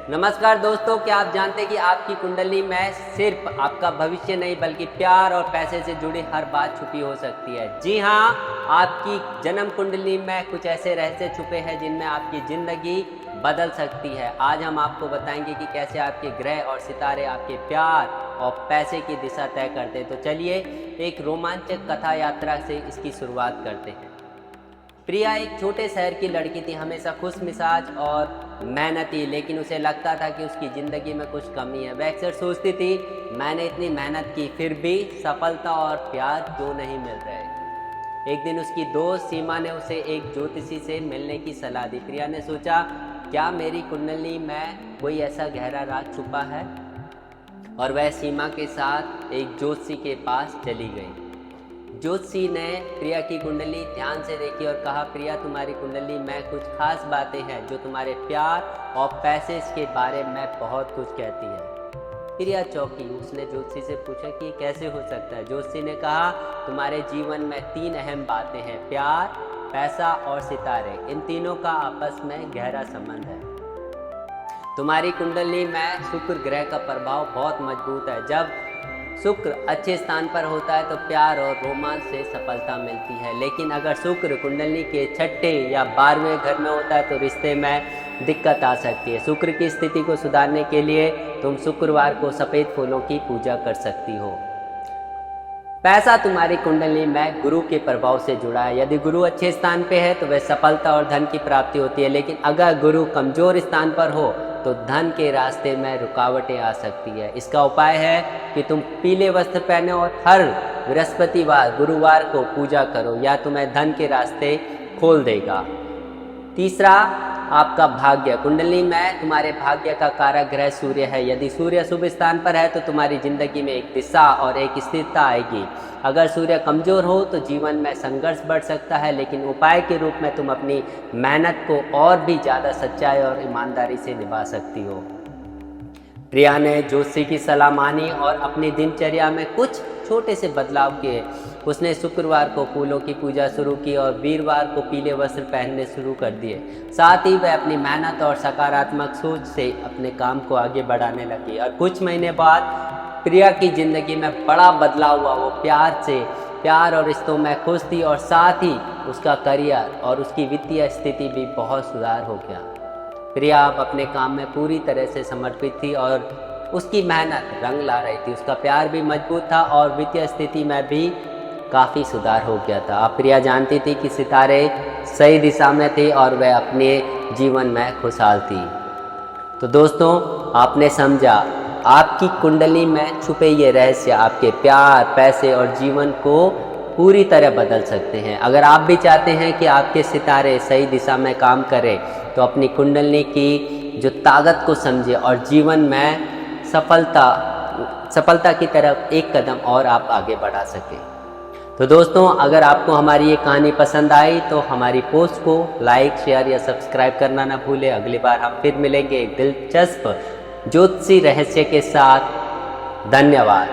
नमस्कार दोस्तों, क्या आप जानते हैं कि आपकी कुंडली में सिर्फ आपका भविष्य नहीं बल्कि प्यार और पैसे से जुड़ी हर बात छुपी हो सकती है। जी हाँ, आपकी जन्म कुंडली में कुछ ऐसे रहस्य छुपे हैं जिनमें आपकी ज़िंदगी बदल सकती है। आज हम आपको बताएंगे कि कैसे आपके ग्रह और सितारे आपके प्यार और पैसे की दिशा तय करते हैं। तो चलिए एक रोमांचक कथा यात्रा से इसकी शुरुआत करते हैं। प्रिया एक छोटे शहर की लड़की थी, हमेशा खुश मिजाज और मेहनती, लेकिन उसे लगता था कि उसकी ज़िंदगी में कुछ कमी है। वह अक्सर सोचती थी, मैंने इतनी मेहनत की फिर भी सफलता और प्यार क्यों नहीं मिल रहे। एक दिन उसकी दोस्त सीमा ने उसे एक ज्योतिषी से मिलने की सलाह दी। प्रिया ने सोचा, क्या मेरी कुंडली में कोई ऐसा गहरा राज छुपा है? और वह सीमा के साथ एक ज्योतिषी के पास चली गई। ज्योतिषी ने प्रिया की कुंडली ध्यान से देखी और कहा, प्रिया तुम्हारी कुंडली में कुछ खास बातें हैं जो तुम्हारे प्यार और पैसे के बारे में बहुत कुछ कहती है। प्रिया चौंकी। उसने ज्योतिषी से पूछा कि कैसे हो सकता है। ज्योतिषी ने कहा, तुम्हारे जीवन में 3 अहम बातें हैं, प्यार, पैसा और सितारे। इन तीनों का आपस में गहरा संबंध है। तुम्हारी कुंडली में शुक्र ग्रह का प्रभाव बहुत मजबूत है। जब शुक्र अच्छे स्थान पर होता है तो प्यार और रोमांच से सफलता मिलती है, लेकिन अगर शुक्र कुंडली के 6ठे या 12वें घर में होता है तो रिश्ते में दिक्कत आ सकती है। शुक्र की स्थिति को सुधारने के लिए तुम शुक्रवार को सफ़ेद फूलों की पूजा कर सकती हो। पैसा तुम्हारी कुंडली में गुरु के प्रभाव से जुड़ा है। यदि गुरु अच्छे स्थान पे है तो वह सफलता और धन की प्राप्ति होती है, लेकिन अगर गुरु कमजोर स्थान पर हो तो धन के रास्ते में रुकावटें आ सकती है। इसका उपाय है कि तुम पीले वस्त्र पहने और हर बृहस्पतिवार गुरुवार को पूजा करो, या तुम्हें धन के रास्ते खोल देगा। तीसरा, आपका भाग्य। कुंडली में तुम्हारे भाग्य का कारक ग्रह सूर्य है। यदि सूर्य शुभ स्थान पर है तो तुम्हारी जिंदगी में एक दिशा और एक स्थिरता आएगी। अगर सूर्य कमजोर हो तो जीवन में संघर्ष बढ़ सकता है, लेकिन उपाय के रूप में तुम अपनी मेहनत को और भी ज़्यादा सच्चाई और ईमानदारी से निभा सकती हो। प्रिया ने ज्योतिषी की सलाह मानी और अपनी दिनचर्या में कुछ छोटे से बदलाव किए। उसने शुक्रवार को फूलों की पूजा शुरू की और वीरवार को पीले वस्त्र पहनने शुरू कर दिए। साथ ही वह अपनी मेहनत और सकारात्मक सोच से अपने काम को आगे बढ़ाने लगी और कुछ महीने बाद प्रिया की जिंदगी में बड़ा बदलाव हुआ। वो प्यार और रिश्तों में खुश थी और साथ ही उसका करियर और उसकी वित्तीय स्थिति भी बहुत सुधार हो गया। प्रिया अब अपने काम में पूरी तरह से समर्पित थी और उसकी मेहनत रंग ला रही थी। उसका प्यार भी मजबूत था और वित्तीय स्थिति में भी काफ़ी सुधार हो गया था। अब प्रिया जानती थी कि सितारे सही दिशा में थे और वह अपने जीवन में खुशहाल थी। तो दोस्तों, आपने समझा, आपकी कुंडली में छुपे ये रहस्य आपके प्यार, पैसे और जीवन को पूरी तरह बदल सकते हैं। अगर आप भी चाहते हैं कि आपके सितारे सही दिशा में काम करें तो अपनी कुंडली की जो ताकत को समझें और जीवन में सफलता की तरफ एक कदम और आप आगे बढ़ा सकें। तो दोस्तों, अगर आपको हमारी ये कहानी पसंद आई तो हमारी पोस्ट को लाइक, शेयर या सब्सक्राइब करना ना भूलें। अगली बार हम फिर मिलेंगे एक दिलचस्प ज्योतिषी रहस्य के साथ। धन्यवाद।